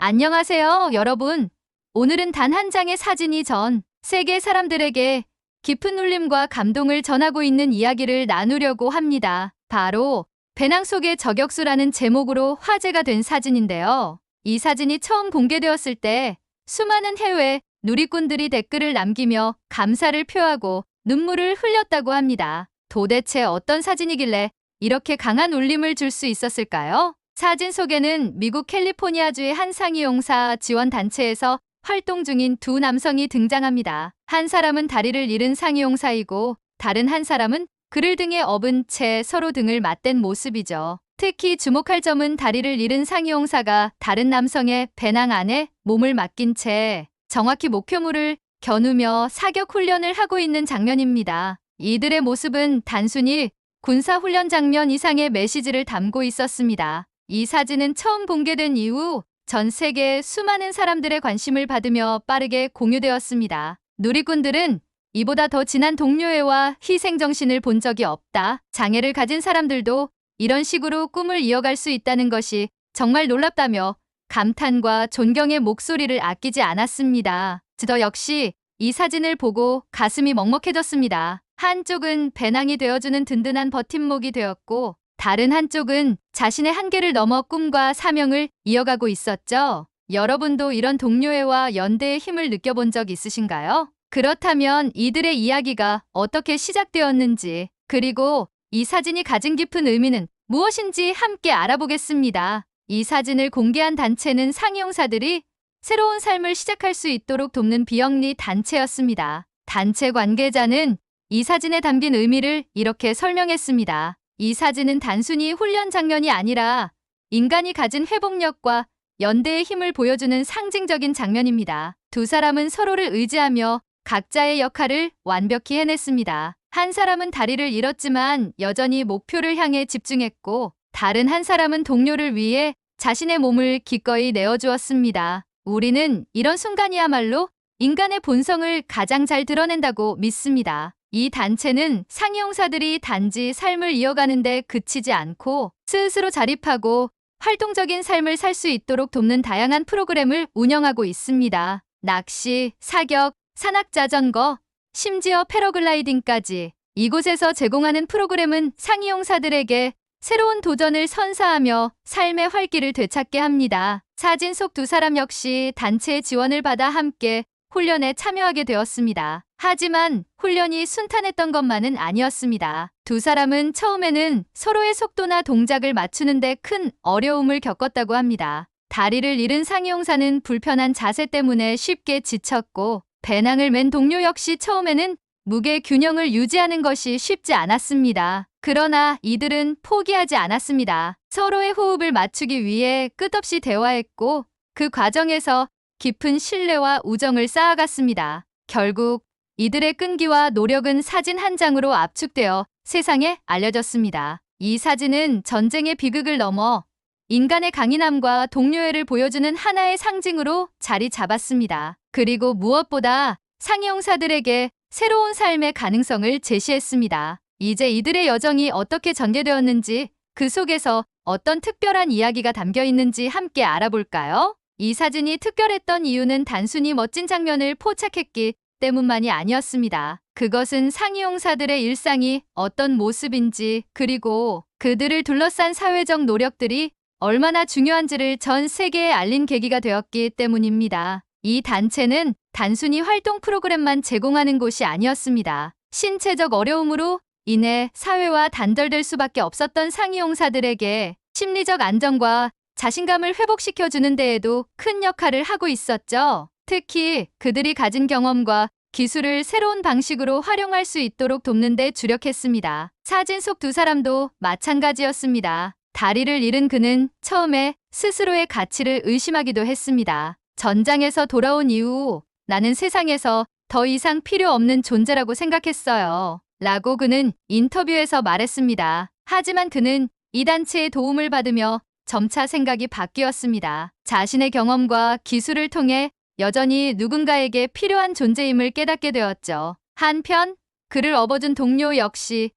안녕하세요, 여러분. 오늘은 단 한 장의 사진이 전 세계 사람들에게 깊은 울림과 감동을 전하고 있는 이야기를 나누려고 합니다. 바로 배낭 속의 저격수라는 제목으로 화제가 된 사진인데요. 이 사진이 처음 공개되었을 때 수많은 해외 누리꾼들이 댓글을 남기며 감사를 표하고 눈물을 흘렸다고 합니다. 도대체 어떤 사진이길래 이렇게 강한 울림을 줄 수 있었을까요? 사진 속에는 미국 캘리포니아주의 한 상이용사 지원단체에서 활동 중인 두 남성이 등장합니다. 한 사람은 다리를 잃은 상이용사이고 다른 한 사람은 그를 등에 업은 채 서로 등을 맞댄 모습이죠. 특히 주목할 점은 다리를 잃은 상이용사가 다른 남성의 배낭 안에 몸을 맡긴 채 정확히 목표물을 겨누며 사격 훈련을 하고 있는 장면입니다. 이들의 모습은 단순히 군사훈련 장면 이상의 메시지를 담고 있었습니다. 이 사진은 처음 공개된 이후 전 세계 수많은 사람들의 관심을 받으며 빠르게 공유되었습니다. 누리꾼들은 이보다 더 진한 동료애와 희생정신을 본 적이 없다. 장애를 가진 사람들도 이런 식으로 꿈을 이어갈 수 있다는 것이 정말 놀랍다며 감탄과 존경의 목소리를 아끼지 않았습니다. 저 역시 이 사진을 보고 가슴이 먹먹해졌습니다. 한쪽은 배낭이 되어주는 든든한 버팀목이 되었고 다른 한쪽은 자신의 한계를 넘어 꿈과 사명을 이어가고 있었죠. 여러분도 이런 동료애와 연대의 힘을 느껴본 적 있으신가요? 그렇다면 이들의 이야기가 어떻게 시작되었는지, 그리고 이 사진이 가진 깊은 의미는 무엇인지 함께 알아보겠습니다. 이 사진을 공개한 단체는 상이용사들이 새로운 삶을 시작할 수 있도록 돕는 비영리 단체였습니다. 단체 관계자는 이 사진에 담긴 의미를 이렇게 설명했습니다. 이 사진은 단순히 훈련 장면이 아니라 인간이 가진 회복력과 연대의 힘을 보여주는 상징적인 장면입니다. 두 사람은 서로를 의지하며 각자의 역할을 완벽히 해냈습니다. 한 사람은 다리를 잃었지만 여전히 목표를 향해 집중했고 다른 한 사람은 동료를 위해 자신의 몸을 기꺼이 내어주었습니다. 우리는 이런 순간이야말로 인간의 본성을 가장 잘 드러낸다고 믿습니다. 이 단체는 상이용사들이 단지 삶을 이어가는 데 그치지 않고 스스로 자립하고 활동적인 삶을 살 수 있도록 돕는 다양한 프로그램을 운영하고 있습니다. 낚시, 사격, 산악자전거, 심지어 패러글라이딩까지 이곳에서 제공하는 프로그램은 상이용사들에게 새로운 도전을 선사하며 삶의 활기를 되찾게 합니다. 사진 속 두 사람 역시 단체의 지원을 받아 함께 훈련에 참여하게 되었습니다. 하지만 훈련이 순탄했던 것만은 아니었습니다. 두 사람은 처음에는 서로의 속도나 동작을 맞추는 데 큰 어려움을 겪었다고 합니다. 다리를 잃은 상이용사는 불편한 자세 때문에 쉽게 지쳤고 배낭을 맨 동료 역시 처음에는 무게 균형을 유지하는 것이 쉽지 않았습니다. 그러나 이들은 포기하지 않았습니다. 서로의 호흡을 맞추기 위해 끝없이 대화했고 그 과정에서 깊은 신뢰와 우정을 쌓아갔습니다. 결국 이들의 끈기와 노력은 사진 한 장으로 압축되어 세상에 알려졌습니다. 이 사진은 전쟁의 비극을 넘어 인간의 강인함과 동료애를 보여주는 하나의 상징으로 자리 잡았습니다. 그리고 무엇보다 상이용사들에게 새로운 삶의 가능성을 제시했습니다. 이제 이들의 여정이 어떻게 전개되었는지, 그 속에서 어떤 특별한 이야기가 담겨 있는지 함께 알아볼까요? 이 사진이 특별했던 이유는 단순히 멋진 장면을 포착했기 때문만이 아니었습니다. 그것은 상이용사들의 일상이 어떤 모습인지, 그리고 그들을 둘러싼 사회적 노력들이 얼마나 중요한지를 전 세계에 알린 계기가 되었기 때문입니다. 이 단체는 단순히 활동 프로그램만 제공하는 곳이 아니었습니다. 신체적 어려움으로 인해 사회와 단절될 수밖에 없었던 상이용사들에게 심리적 안정과 자신감을 회복시켜주는 데에도 큰 역할을 하고 있었죠. 특히 그들이 가진 경험과 기술을 새로운 방식으로 활용할 수 있도록 돕는 데 주력했습니다. 사진 속 두 사람도 마찬가지였습니다. 다리를 잃은 그는 처음에 스스로의 가치를 의심하기도 했습니다. 전장에서 돌아온 이후 나는 세상에서 더 이상 필요 없는 존재라고 생각했어요. 라고 그는 인터뷰에서 말했습니다. 하지만 그는 이 단체의 도움을 받으며 점차 생각이 바뀌었습니다. 자신의 경험과 기술을 통해 여전히 누군가에게 필요한 존재임을 깨닫게 되었죠. 한편 그를 업어준 동료 역시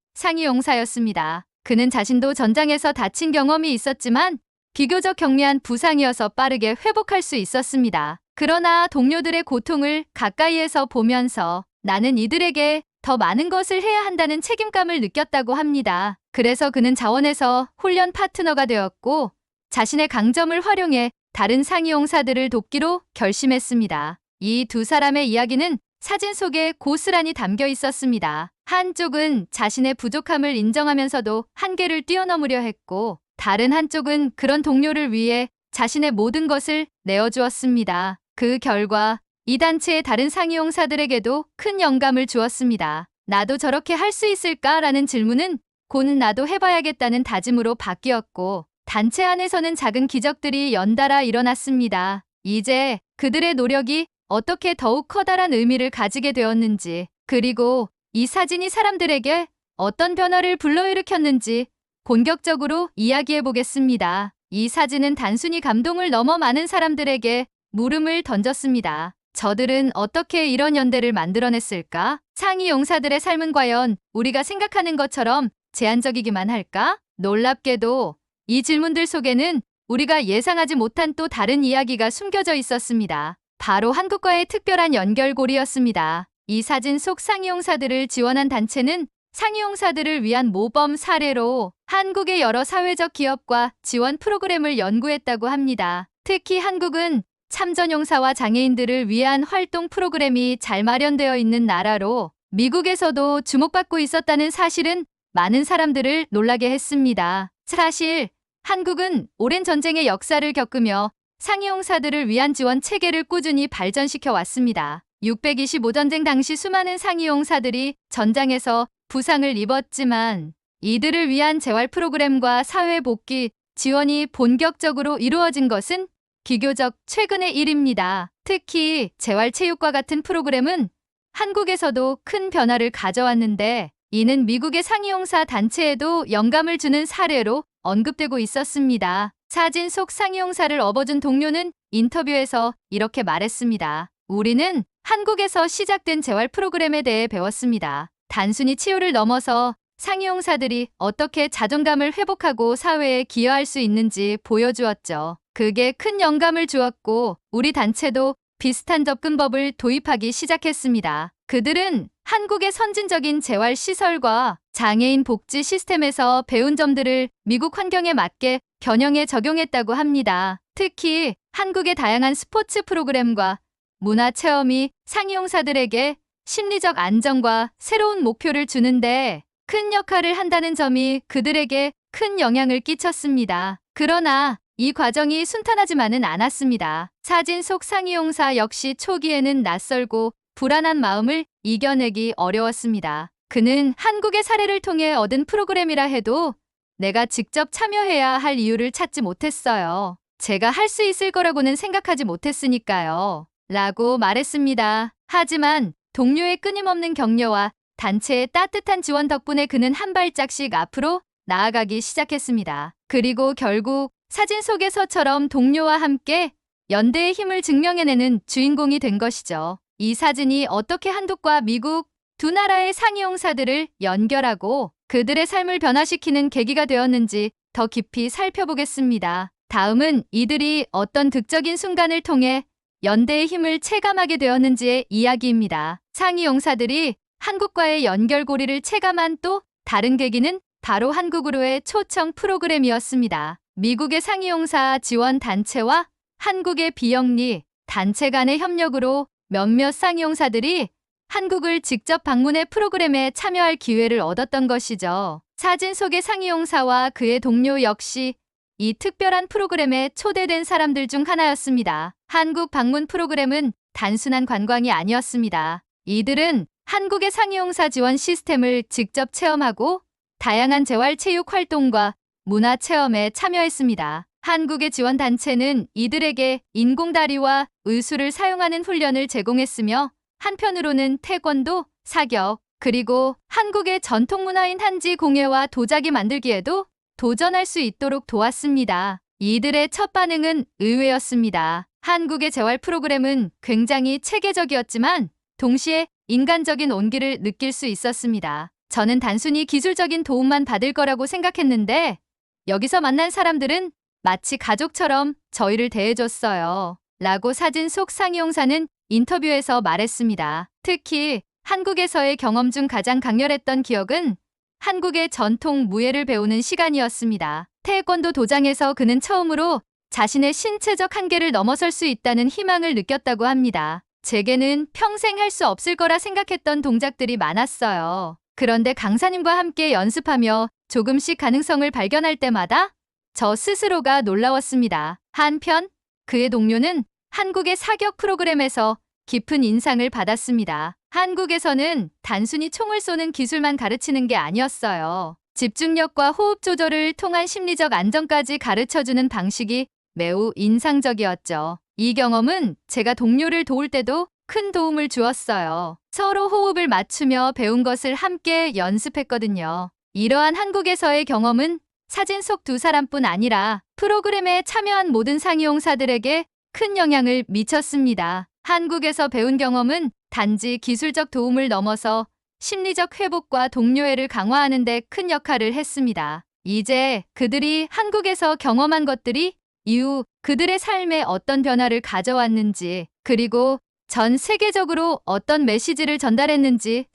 상이용사였습니다. 그는 자신도 전장에서 다친 경험이 있었지만 비교적 경미한 부상이어서 빠르게 회복할 수 있었습니다. 그러나 동료들의 고통을 가까이에서 보면서 나는 이들에게 더 많은 것을 해야 한다는 책임감을 느꼈다고 합니다. 그래서 그는 자원에서 훈련 파트너가 되었고 자신의 강점을 활용해 다른 상위용사들을 돕기로 결심했습니다. 이 두 사람의 이야기는 사진 속에 고스란히 담겨 있었습니다. 한쪽은 자신의 부족함을 인정하면서도 한계를 뛰어넘으려 했고 다른 한쪽은 그런 동료를 위해 자신의 모든 것을 내어주었습니다. 그 결과 이 단체의 다른 상위용사들에게도 큰 영감을 주었습니다. 나도 저렇게 할 수 있을까라는 질문은 곧 나도 해봐야겠다는 다짐으로 바뀌었고 단체 안에서는 작은 기적들이 연달아 일어났습니다. 이제 그들의 노력이 어떻게 더욱 커다란 의미를 가지게 되었는지 그리고 이 사진이 사람들에게 어떤 변화를 불러일으켰는지 본격적으로 이야기해 보겠습니다. 이 사진은 단순히 감동을 넘어 많은 사람들에게 물음을 던졌습니다. 저들은 어떻게 이런 연대를 만들어냈을까? 상위 용사들의 삶은 과연 우리가 생각하는 것처럼 제한적이기만 할까? 놀랍게도 이 질문들 속에는 우리가 예상하지 못한 또 다른 이야기가 숨겨져 있었습니다. 바로 한국과의 특별한 연결고리였습니다. 이 사진 속 상위용사들을 지원한 단체는 상위용사들을 위한 모범 사례로 한국의 여러 사회적 기업과 지원 프로그램을 연구했다고 합니다. 특히 한국은 참전용사와 장애인들을 위한 활동 프로그램이 잘 마련되어 있는 나라로 미국에서도 주목받고 있었다는 사실은 많은 사람들을 놀라게 했습니다. 사실 한국은 오랜 전쟁의 역사를 겪으며 상위용사들을 위한 지원 체계를 꾸준히 발전시켜 왔습니다. 625전쟁 당시 수많은 상위용사들이 전장에서 부상을 입었지만 이들을 위한 재활 프로그램과 사회복귀 지원이 본격적으로 이루어진 것은 비교적 최근의 일입니다. 특히 재활체육과 같은 프로그램은 한국에서도 큰 변화를 가져왔는데 이는 미국의 상위용사 단체에도 영감을 주는 사례로 언급되고 있었습니다. 사진 속 상위용사를 업어준 동료는 인터뷰에서 이렇게 말했습니다. 우리는 한국에서 시작된 재활 프로그램에 대해 배웠습니다. 단순히 치유를 넘어서 상위용사들이 어떻게 자존감을 회복하고 사회에 기여할 수 있는지 보여주었죠. 그게 큰 영감을 주었고 우리 단체도 비슷한 접근법을 도입하기 시작했습니다. 그들은 한국의 선진적인 재활시설과 장애인 복지 시스템에서 배운 점들을 미국 환경에 맞게 변형해 적용했다고 합니다. 특히 한국의 다양한 스포츠 프로그램과 문화 체험이 상위용사들에게 심리적 안정과 새로운 목표를 주는데 큰 역할을 한다는 점이 그들에게 큰 영향을 끼쳤습니다. 그러나 이 과정이 순탄하지만은 않았습니다. 사진 속 상위용사 역시 초기에는 낯설고 불안한 마음을 이겨내기 어려웠습니다. 그는 한국의 사례를 통해 얻은 프로그램이라 해도 내가 직접 참여해야 할 이유를 찾지 못했어요. 제가 할 수 있을 거라고는 생각하지 못했으니까요. 라고 말했습니다. 하지만 동료의 끊임없는 격려와 단체의 따뜻한 지원 덕분에 그는 한 발짝씩 앞으로 나아가기 시작했습니다. 그리고 결국 사진 속에서처럼 동료와 함께 연대의 힘을 증명해내는 주인공이 된 것이죠. 이 사진이 어떻게 한국과 미국 두 나라의 상위용사들을 연결하고 그들의 삶을 변화시키는 계기가 되었는지 더 깊이 살펴보겠습니다. 다음은 이들이 어떤 극적인 순간을 통해 연대의 힘을 체감하게 되었는지의 이야기입니다. 상위용사들이 한국과의 연결고리를 체감한 또 다른 계기는 바로 한국으로의 초청 프로그램이었습니다. 미국의 상위용사 지원 단체와 한국의 비영리 단체 간의 협력으로 몇몇 상위용사들이 한국을 직접 방문해 프로그램에 참여할 기회를 얻었던 것이죠. 사진 속의 상위용사와 그의 동료 역시 이 특별한 프로그램에 초대된 사람들 중 하나였습니다. 한국 방문 프로그램은 단순한 관광이 아니었습니다. 이들은 한국의 상위용사 지원 시스템을 직접 체험하고 다양한 재활체육 활동과 문화체험에 참여했습니다. 한국의 지원단체는 이들에게 인공다리와 의수를 사용하는 훈련을 제공했으며 한편으로는 태권도, 사격, 그리고 한국의 전통문화인 한지 공예와 도자기 만들기에도 도전할 수 있도록 도왔습니다. 이들의 첫 반응은 의외였습니다. 한국의 재활 프로그램은 굉장히 체계적이었지만 동시에 인간적인 온기를 느낄 수 있었습니다. 저는 단순히 기술적인 도움만 받을 거라고 생각했는데 여기서 만난 사람들은 마치 가족처럼 저희를 대해줬어요. 라고 사진 속 상이용사는 인터뷰에서 말했습니다. 특히 한국에서의 경험 중 가장 강렬했던 기억은 한국의 전통 무예를 배우는 시간이었습니다. 태권도 도장에서 그는 처음으로 자신의 신체적 한계를 넘어설 수 있다는 희망을 느꼈다고 합니다. 제게는 평생 할 수 없을 거라 생각했던 동작들이 많았어요. 그런데 강사님과 함께 연습하며 조금씩 가능성을 발견할 때마다 저 스스로가 놀라웠습니다. 한편 그의 동료는 한국의 사격 프로그램에서 깊은 인상을 받았습니다. 한국에서는 단순히 총을 쏘는 기술만 가르치는 게 아니었어요. 집중력과 호흡 조절을 통한 심리적 안정까지 가르쳐주는 방식이 매우 인상적이었죠. 이 경험은 제가 동료를 도울 때도 큰 도움을 주었어요. 서로 호흡을 맞추며 배운 것을 함께 연습했거든요. 이러한 한국에서의 경험은 사진 속 두 사람뿐 아니라 프로그램에 참여한 모든 상이용사들에게 큰 영향을 미쳤습니다. 한국에서 배운 경험은 단지 기술적 도움을 넘어서 심리적 회복과 동료애를 강화하는 데 큰 역할을 했습니다. 이제 그들이 한국에서 경험한 것들이 이후 그들의 삶에 어떤 변화를 가져왔는지, 그리고 전 세계적으로 어떤 메시지를 전달했는지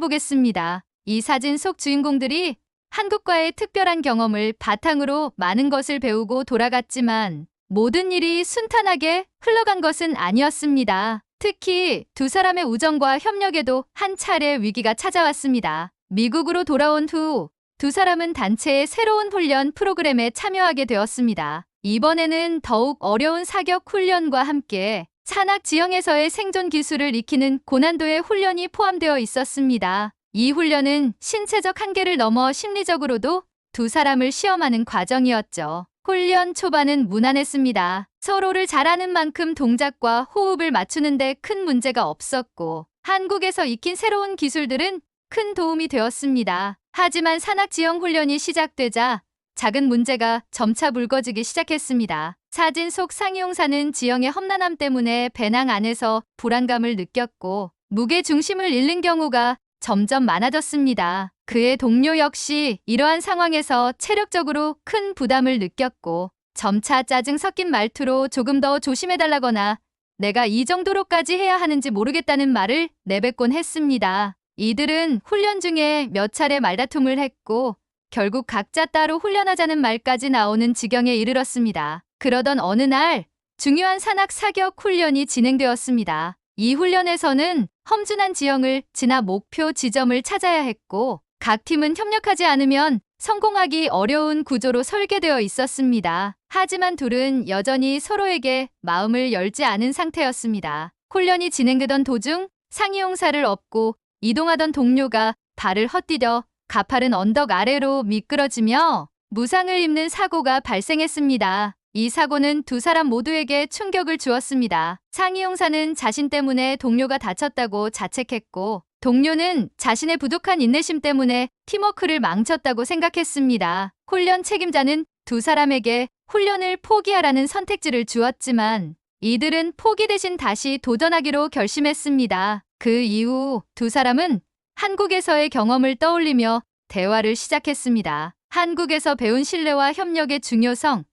살펴보겠습니다. 이 사진 속 주인공들이 한국과의 특별한 경험을 바탕으로 많은 것을 배우고 돌아갔지만 모든 일이 순탄하게 흘러간 것은 아니었습니다. 특히 두 사람의 우정과 협력에도 한 차례 위기가 찾아왔습니다. 미국으로 돌아온 후 두 사람은 단체의 새로운 훈련 프로그램에 참여하게 되었습니다. 이번에는 더욱 어려운 사격 훈련과 함께 산악 지형에서의 생존 기술을 익히는 고난도의 훈련이 포함되어 있었습니다. 이 훈련은 신체적 한계를 넘어 심리적으로도 두 사람을 시험하는 과정이었죠. 훈련 초반은 무난했습니다. 서로를 잘 아는 만큼 동작과 호흡을 맞추는데 큰 문제가 없었고 한국에서 익힌 새로운 기술들은 큰 도움이 되었습니다. 하지만 산악 지형 훈련이 시작되자 작은 문제가 점차 불거지기 시작했습니다. 사진 속 상이용사는 지형의 험난함 때문에 배낭 안에서 불안감을 느꼈고 무게 중심을 잃는 경우가 점점 많아졌습니다. 그의 동료 역시 이러한 상황에서 체력적으로 큰 부담을 느꼈고 점차 짜증 섞인 말투로 조금 더 조심해달라거나 내가 이 정도로까지 해야 하는지 모르겠다는 말을 내뱉곤 했습니다. 이들은 훈련 중에 몇 차례 말다툼을 했고 결국 각자 따로 훈련하자는 말까지 나오는 지경에 이르렀습니다. 그러던 어느 날 중요한 산악 사격 훈련이 진행되었습니다. 이 훈련에서는 험준한 지형을 지나 목표 지점을 찾아야 했고 각 팀은 협력하지 않으면 성공하기 어려운 구조로 설계되어 있었습니다. 하지만 둘은 여전히 서로에게 마음을 열지 않은 상태였습니다. 훈련이 진행되던 도중 상이용사를 업고 이동하던 동료가 발을 헛디뎌 가파른 언덕 아래로 미끄러지며 무상을 입는 사고가 발생했습니다. 이 사고는 두 사람 모두에게 충격을 주었습니다. 상이용사는 자신 때문에 동료가 다쳤다고 자책했고 동료는 자신의 부족한 인내심 때문에 팀워크를 망쳤다고 생각했습니다. 훈련 책임자는 두 사람에게 훈련을 포기하라는 선택지를 주었지만 이들은 포기 대신 다시 도전하기로 결심했습니다. 그 이후 두 사람은 한국에서의 경험을 떠올리며 대화를 시작했습니다. 한국에서 배운 신뢰와 협력의 중요성,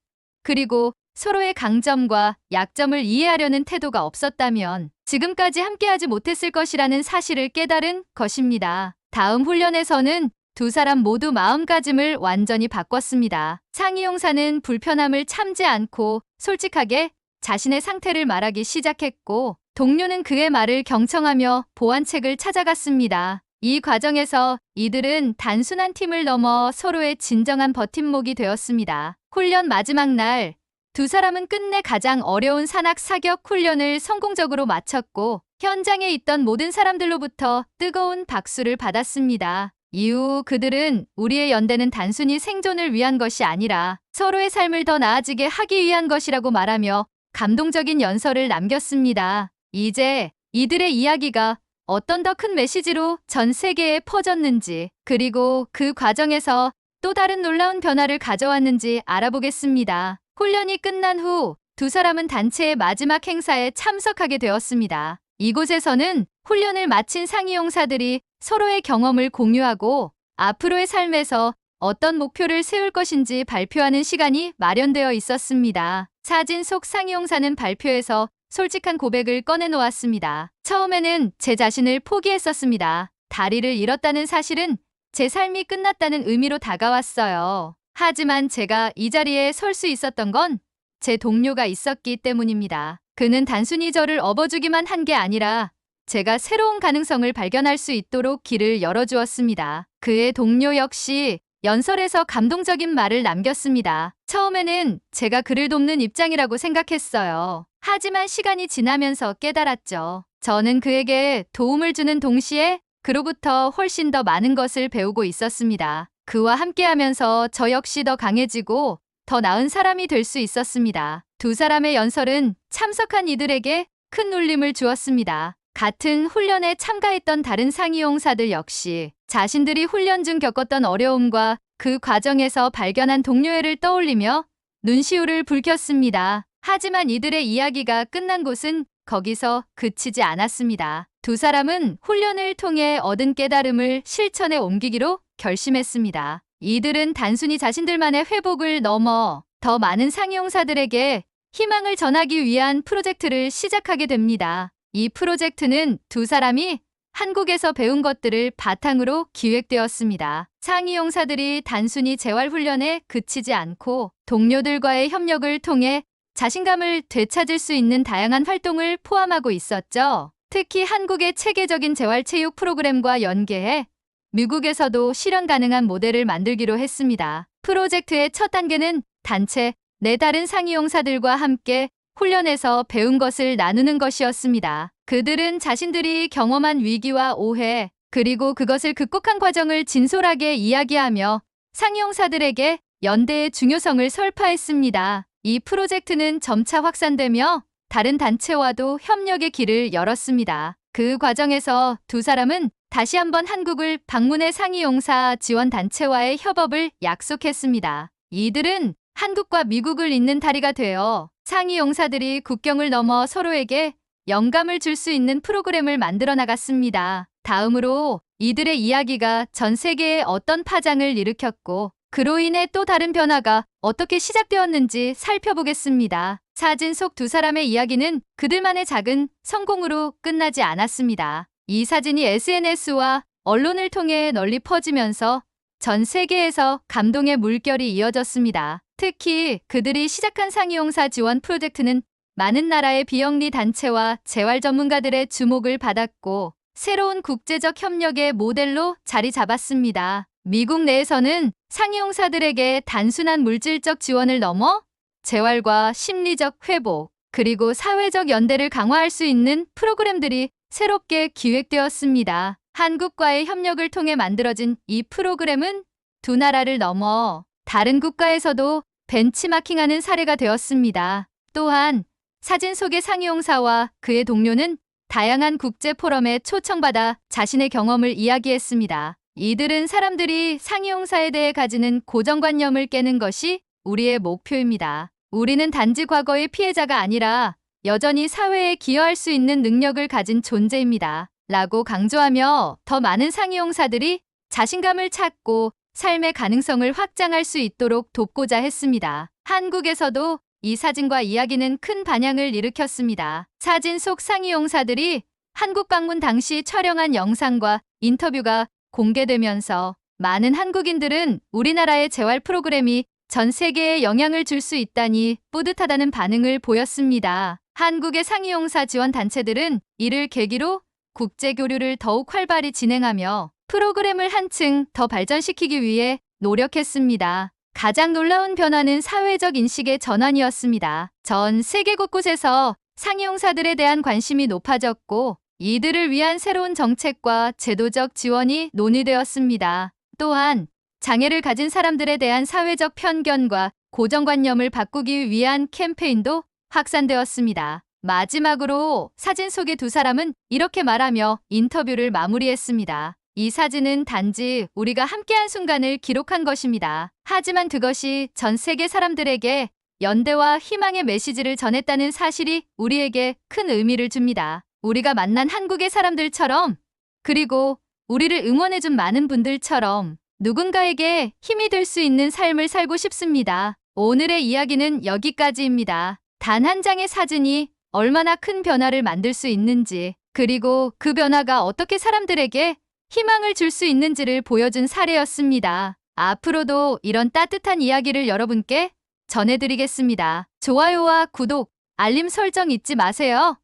그리고 서로의 강점과 약점을 이해하려는 태도가 없었다면 지금까지 함께하지 못했을 것이라는 사실을 깨달은 것입니다. 다음 훈련에서는 두 사람 모두 마음가짐을 완전히 바꿨습니다. 상이용사는 불편함을 참지 않고 솔직하게 자신의 상태를 말하기 시작했고 동료는 그의 말을 경청하며 보완책을 찾아갔습니다. 이 과정에서 이들은 단순한 팀을 넘어 서로의 진정한 버팀목이 되었습니다. 훈련 마지막 날, 두 사람은 끝내 가장 어려운 산악 사격 훈련을 성공적으로 마쳤고 현장에 있던 모든 사람들로부터 뜨거운 박수를 받았습니다. 이후 그들은 우리의 연대는 단순히 생존을 위한 것이 아니라 서로의 삶을 더 나아지게 하기 위한 것이라고 말하며 감동적인 연설을 남겼습니다. 이제 이들의 이야기가 어떤 더 큰 메시지로 전 세계에 퍼졌는지, 그리고 그 과정에서 또 다른 놀라운 변화를 가져왔는지 알아보겠습니다. 훈련이 끝난 후 두 사람은 단체의 마지막 행사에 참석하게 되었습니다. 이곳에서는 훈련을 마친 상이용사들이 서로의 경험을 공유하고 앞으로의 삶에서 어떤 목표를 세울 것인지 발표하는 시간이 마련되어 있었습니다. 사진 속 상이용사는 발표에서 솔직한 고백을 꺼내놓았습니다. 처음에는 제 자신을 포기했었습니다. 다리를 잃었다는 사실은 제 삶이 끝났다는 의미로 다가왔어요. 하지만 제가 이 자리에 설 수 있었던 건 제 동료가 있었기 때문입니다. 그는 단순히 저를 업어주기만 한 게 아니라 제가 새로운 가능성을 발견할 수 있도록 길을 열어주었습니다. 그의 동료 역시 연설에서 감동적인 말을 남겼습니다. 처음에는 제가 그를 돕는 입장이라고 생각했어요. 하지만 시간이 지나면서 깨달았죠. 저는 그에게 도움을 주는 동시에 그로부터 훨씬 더 많은 것을 배우고 있었습니다. 그와 함께하면서 저 역시 더 강해지고 더 나은 사람이 될 수 있었습니다. 두 사람의 연설은 참석한 이들에게 큰 울림을 주었습니다. 같은 훈련에 참가했던 다른 상이용사들 역시 자신들이 훈련 중 겪었던 어려움과 그 과정에서 발견한 동료애를 떠올리며 눈시울을 붉혔습니다. 하지만 이들의 이야기가 끝난 곳은 거기서 그치지 않았습니다. 두 사람은 훈련을 통해 얻은 깨달음을 실천에 옮기기로 결심했습니다. 이들은 단순히 자신들만의 회복을 넘어 더 많은 상이용사들에게 희망을 전하기 위한 프로젝트를 시작하게 됩니다. 이 프로젝트는 두 사람이 한국에서 배운 것들을 바탕으로 기획되었습니다. 상이용사들이 단순히 재활훈련에 그치지 않고 동료들과의 협력을 통해 자신감을 되찾을 수 있는 다양한 활동을 포함하고 있었죠. 특히 한국의 체계적인 재활체육 프로그램과 연계해 미국에서도 실현 가능한 모델을 만들기로 했습니다. 프로젝트의 첫 단계는 단체 내 다른 상이용사들과 함께 훈련에서 배운 것을 나누는 것이었습니다. 그들은 자신들이 경험한 위기와 오해, 그리고 그것을 극복한 과정을 진솔하게 이야기하며 상이용사들에게 연대의 중요성을 설파했습니다. 이 프로젝트는 점차 확산되며 다른 단체와도 협력의 길을 열었습니다. 그 과정에서 두 사람은 다시 한번 한국을 방문해 상이용사 지원단체와의 협업을 약속했습니다. 이들은 한국과 미국을 잇는 다리가 되어 상이용사들이 국경을 넘어 서로에게 영감을 줄 수 있는 프로그램을 만들어 나갔습니다. 다음으로 이들의 이야기가 전 세계에 어떤 파장을 일으켰고 그로 인해 또 다른 변화가 어떻게 시작되었는지 살펴보겠습니다. 사진 속 두 사람의 이야기는 그들만의 작은 성공으로 끝나지 않았습니다. 이 사진이 SNS와 언론을 통해 널리 퍼지면서 전 세계에서 감동의 물결이 이어졌습니다. 특히 그들이 시작한 상이용사 지원 프로젝트는 많은 나라의 비영리 단체와 재활 전문가들의 주목을 받았고 새로운 국제적 협력의 모델로 자리 잡았습니다. 미국 내에서는 상이용사들에게 단순한 물질적 지원을 넘어 재활과 심리적 회복, 그리고 사회적 연대를 강화할 수 있는 프로그램들이 새롭게 기획되었습니다. 한국과의 협력을 통해 만들어진 이 프로그램은 두 나라를 넘어 다른 국가에서도 벤치마킹하는 사례가 되었습니다. 또한 사진 속의 상이용사와 그의 동료는 다양한 국제 포럼에 초청받아 자신의 경험을 이야기했습니다. 이들은 사람들이 상이용사에 대해 가지는 고정관념을 깨는 것이 우리의 목표입니다. 우리는 단지 과거의 피해자가 아니라 여전히 사회에 기여할 수 있는 능력을 가진 존재입니다. 라고 강조하며 더 많은 상이용사들이 자신감을 찾고 삶의 가능성을 확장할 수 있도록 돕고자 했습니다. 한국에서도 이 사진과 이야기는 큰 반향을 일으켰습니다. 사진 속 상이용사들이 한국 방문 당시 촬영한 영상과 인터뷰가 공개되면서 많은 한국인들은 우리나라의 재활 프로그램이 전 세계에 영향을 줄 수 있다니 뿌듯하다는 반응을 보였습니다. 한국의 상이용사 지원 단체들은 이를 계기로 국제 교류를 더욱 활발히 진행하며 프로그램을 한층 더 발전시키기 위해 노력했습니다. 가장 놀라운 변화는 사회적 인식의 전환이었습니다. 전 세계 곳곳에서 상이용사들에 대한 관심이 높아졌고 이들을 위한 새로운 정책과 제도적 지원이 논의되었습니다. 또한 장애를 가진 사람들에 대한 사회적 편견과 고정관념을 바꾸기 위한 캠페인도 확산되었습니다. 마지막으로 사진 속의 두 사람은 이렇게 말하며 인터뷰를 마무리했습니다. 이 사진은 단지 우리가 함께한 순간을 기록한 것입니다. 하지만 그것이 전 세계 사람들에게 연대와 희망의 메시지를 전했다는 사실이 우리에게 큰 의미를 줍니다. 우리가 만난 한국의 사람들처럼, 그리고 우리를 응원해준 많은 분들처럼 누군가에게 힘이 될 수 있는 삶을 살고 싶습니다. 오늘의 이야기는 여기까지입니다. 단 한 장의 사진이 얼마나 큰 변화를 만들 수 있는지, 그리고 그 변화가 어떻게 사람들에게 희망을 줄 수 있는지를 보여준 사례였습니다. 앞으로도 이런 따뜻한 이야기를 여러분께 전해드리겠습니다. 좋아요와 구독, 알림 설정 잊지 마세요.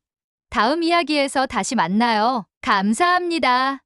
다음 이야기에서 다시 만나요. 감사합니다.